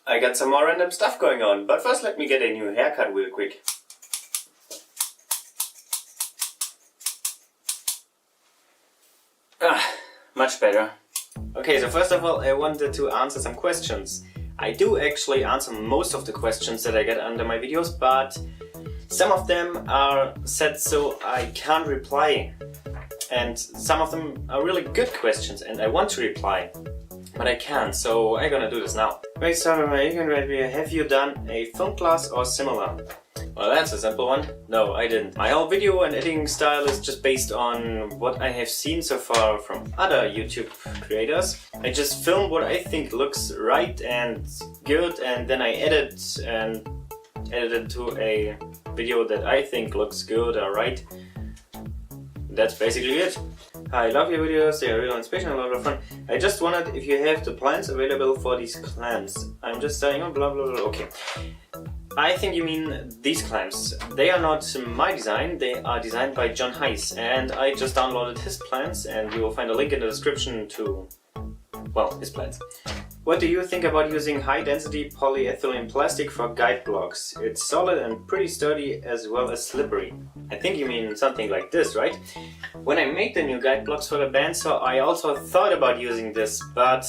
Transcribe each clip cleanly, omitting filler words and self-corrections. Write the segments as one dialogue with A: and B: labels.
A: I got some more random stuff going on, but first let me get a new haircut real quick. Much better. Okay, so first of all I wanted to answer some questions. I do actually answer most of the questions that I get under my videos, but some of them are set so I can't reply. And some of them are really good questions and I want to reply, but I can't, so I'm gonna do this now. Wait, sorry, have you done a film class or similar? Well, that's a simple one. No, I didn't. My whole video and editing style is just based on what I have seen so far from other YouTube creators. I just film what I think looks right and good, and then I edit it to a video that I think looks good or right. That's basically it. I love your videos, they are real inspirational, a lot of fun. I just wondered if you have the plans available for these clamps. I'm just saying, oh, blah blah blah, okay. I think you mean these clamps. They are not my design, they are designed by John Heiss, and I just downloaded his plans, and you will find a link in the description to, well, his plans. What do you think about using high-density polyethylene plastic for guide blocks? It's solid and pretty sturdy as well as slippery. I think you mean something like this, right? When I made the new guide blocks for the bandsaw, I also thought about using this, but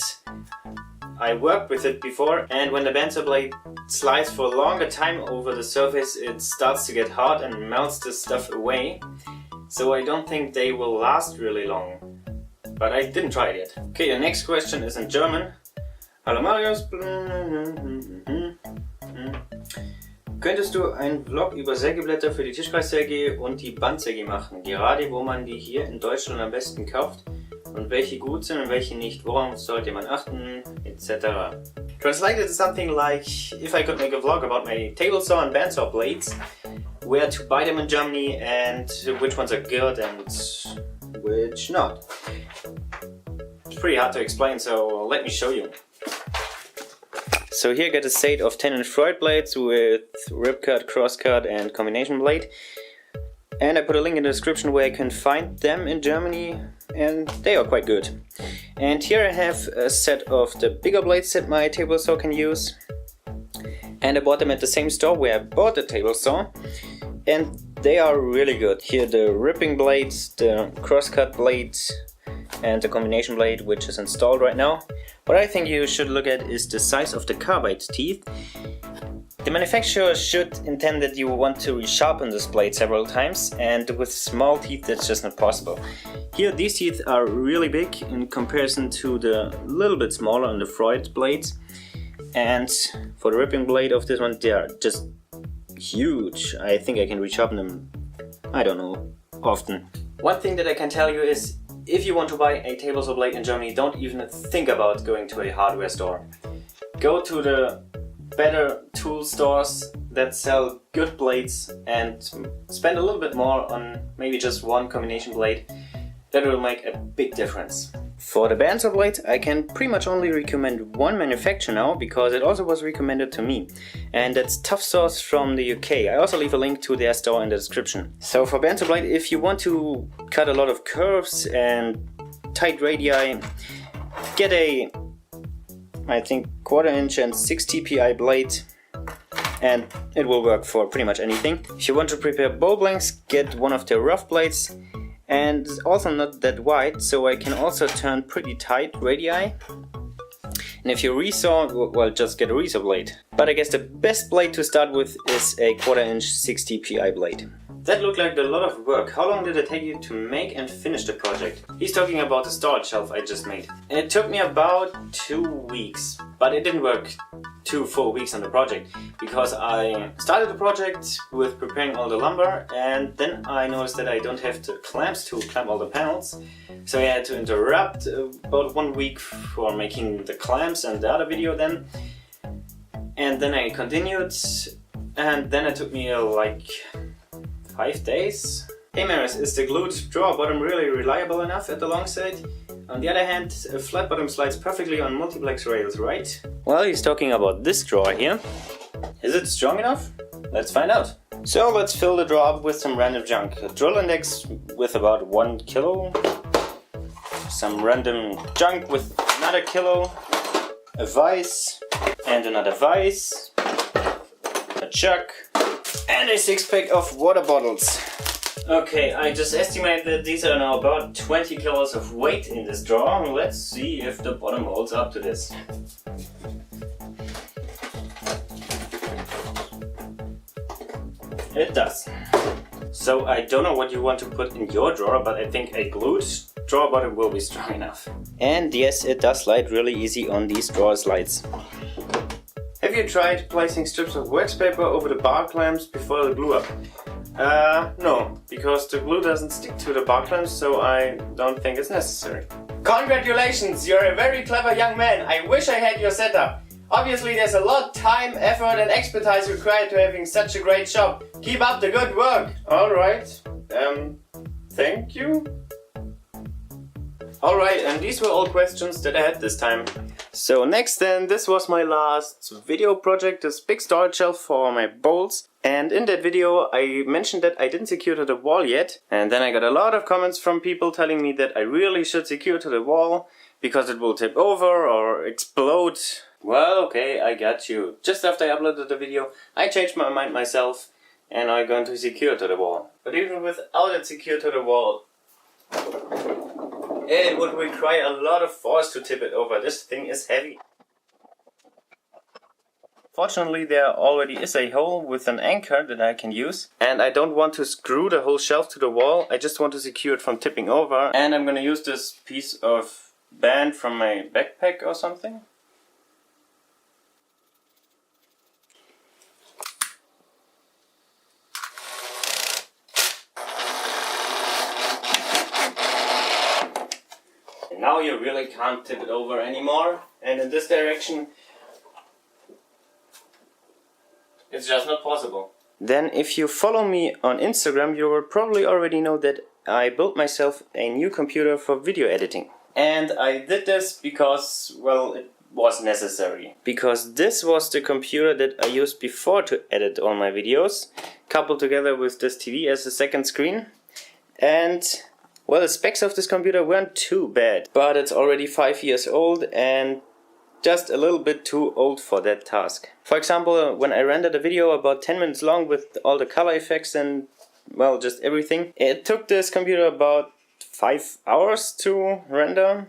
A: I worked with it before, and when the bandsaw blade slides for a longer time over the surface, it starts to get hot and melts the stuff away. So I don't think they will last really long. But I didn't try it yet. Okay, the next question is in German. Hallo Marius. Könntest du einen Vlog über Sägeblätter für die Tischkreissäge und die Bandsäge machen? Gerade wo man die hier in Deutschland am besten kauft und welche gut sind und welche nicht, worauf sollte man achten, etc. Translated to something like, if I could make a vlog about my table saw and bandsaw blades, where to buy them in Germany and which ones are good and which not. It's pretty hard to explain, so let me show you. So here I got a set of 10-inch Freud blades with rip cut, cross cut and combination blade. And I put a link in the description where I can find them in Germany, and they are quite good. And here I have a set of the bigger blades that my table saw can use. And I bought them at the same store where I bought the table saw. And they are really good. Here the ripping blades, the cross cut blades and the combination blade, which is installed right now. What I think you should look at is the size of the carbide teeth. The manufacturer should intend that you want to resharpen this blade several times, and with small teeth that's just not possible. Here these teeth are really big in comparison to the little bit smaller on the Freud blades, and for the ripping blade of this one they are just huge. I think I can resharpen them, I don't know, often. One thing that I can tell you is, if you want to buy a table saw blade in Germany, don't even think about going to a hardware store. Go to the better tool stores that sell good blades and spend a little bit more on maybe just one combination blade. That will make a big difference. For the bandsaw blade, I can pretty much only recommend one manufacturer now, because it also was recommended to me, and that's Tough Saws from the UK. I also leave a link to their store in the description. So for bandsaw blade, if you want to cut a lot of curves and tight radii, get a, I think, 1/4" and 6 TPI blade, and it will work for pretty much anything. If you want to prepare bowl blanks, get one of the rough blades, and also not that wide, so I can also turn pretty tight radii. And if you resaw, well, just get a resaw blade. But I guess the best blade to start with is a 1/4" 6 TPI blade. That looked like a lot of work. How long did it take you to make and finish the project? He's talking about the storage shelf I just made. It took me about 2 weeks, but it didn't work 2 full weeks on the project, because I started the project with preparing all the lumber, and then I noticed that I don't have the clamps to clamp all the panels, so I had to interrupt about 1 week for making the clamps and the other video then, and then I continued, and then it took me like 5 days. Hey Maris, is the glued drawer bottom really reliable enough at the long side? On the other hand, a flat bottom slides perfectly on multiplex rails, right? Well, he's talking about this drawer here. Is it strong enough? Let's find out. So let's fill the drawer up with some random junk. A drill index with about 1 kilo. Some random junk with another kilo. a vise, and another vise, a jug, and a 6-pack of water bottles. Okay, I just estimate that these are now about 20 kilos of weight in this drawer. Let's see if the bottom holds up to this. It does. So I don't know what you want to put in your drawer, but I think a glued drawer bottom will be strong enough. And yes, it does slide really easy on these drawer slides. Have you tried placing strips of wax paper over the bar clamps before the glue up? No, because the glue doesn't stick to the bar clamps, so I don't think it's necessary. Congratulations, you're a very clever young man. I wish I had your setup. Obviously there's a lot of time, effort and expertise required to having such a great shop. Keep up the good work. Alright, thank you. Alright, and these were all questions that I had this time. So next then, this was my last video project, this big storage shelf for my bowls. And in that video I mentioned that I didn't secure to the wall yet. And then I got a lot of comments from people telling me that I really should secure to the wall because it will tip over or explode. Well, okay, I got you. Just after I uploaded the video, I changed my mind myself and I'm going to secure to the wall. But even without it secured to the wall, it would require a lot of force to tip it over. This thing is heavy. Fortunately, there already is a hole with an anchor that I can use. And I don't want to screw the whole shelf to the wall. I just want to secure it from tipping over. And I'm gonna use this piece of band from my backpack or something. And now you really can't tip it over anymore. And in this direction, it's just not possible. Then if you follow me on Instagram, you will probably already know that I built myself a new computer for video editing. And I did this because, well, it was necessary. Because this was the computer that I used before to edit all my videos, coupled together with this TV as a second screen. And, well, the specs of this computer weren't too bad. But it's already 5 years old and just a little bit too old for that task. For example, when I rendered a video about 10 minutes long with all the color effects and, well, just everything, it took this computer about 5 hours to render,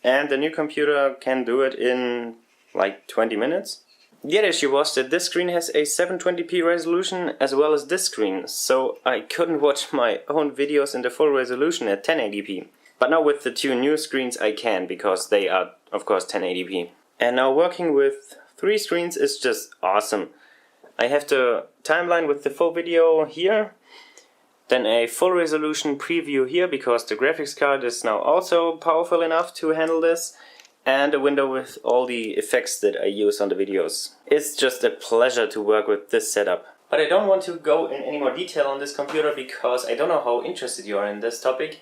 A: and the new computer can do it in like 20 minutes. The other issue was that this screen has a 720p resolution as well as this screen, so I couldn't watch my own videos in the full resolution at 1080p. But now with the two new screens I can, because they are of course 1080p. And now working with 3 screens is just awesome. I have the timeline with the full video here, then a full resolution preview here because the graphics card is now also powerful enough to handle this, and a window with all the effects that I use on the videos. It's just a pleasure to work with this setup. But I don't want to go in any more detail on this computer because I don't know how interested you are in this topic.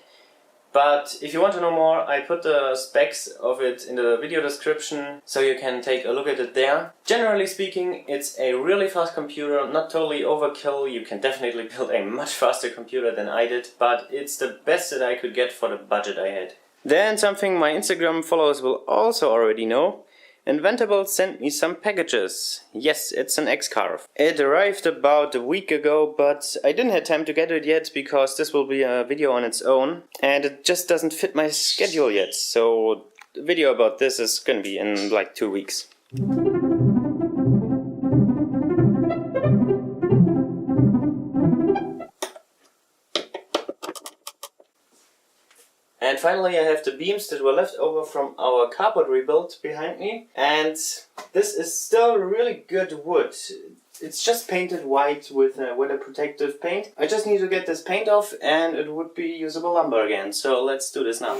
A: But if you want to know more, I put the specs of it in the video description, so you can take a look at it there. Generally speaking, it's a really fast computer, not totally overkill. You can definitely build a much faster computer than I did, but it's the best that I could get for the budget I had. Then something my Instagram followers will also already know. Inventable sent me some packages. Yes, it's an X-Carve. It arrived about a week ago, but I didn't have time to get it yet because this will be a video on its own and it just doesn't fit my schedule yet, so the video about this is gonna be in like 2 weeks. And finally I have the beams that were left over from our carport rebuild behind me. And this is still really good wood. It's just painted white with a weather protective paint. I just need to get this paint off and it would be usable lumber again. So let's do this now.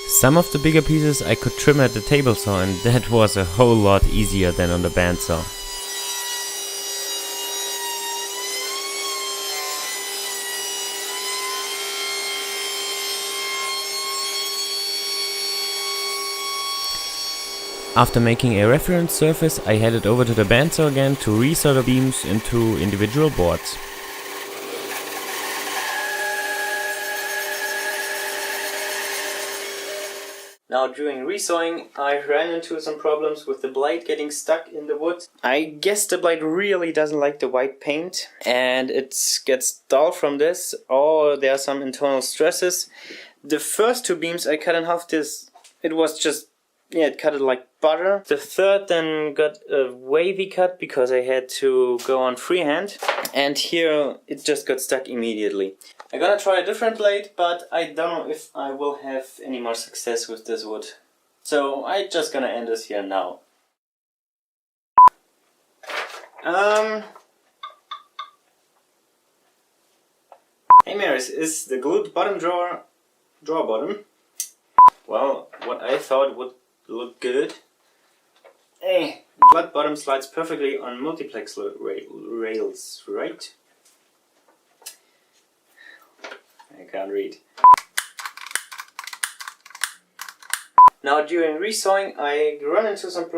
B: Some of the bigger pieces I could trim at the table saw, and that was a whole lot easier than on the bandsaw. After making a reference surface, I headed over to the bandsaw again to resaw the beams into individual boards.
A: Now during resawing I ran into some problems with the blade getting stuck in the wood. I guess the blade really doesn't like the white paint and it gets dull from this, or there are some internal stresses. The first two beams I cut in half, it was just, it cut it like butter. The third then got a wavy cut because I had to go on freehand, and here it just got stuck immediately. I'm gonna try a different blade, but I don't know if I will have any more success with this wood. So I'm just gonna end this here now. Hey Maris, is the glued bottom drawer bottom? Well, what I thought would look good. The flat bottom slides perfectly on multiplex rails, right? I can't read. Now during resawing I run into some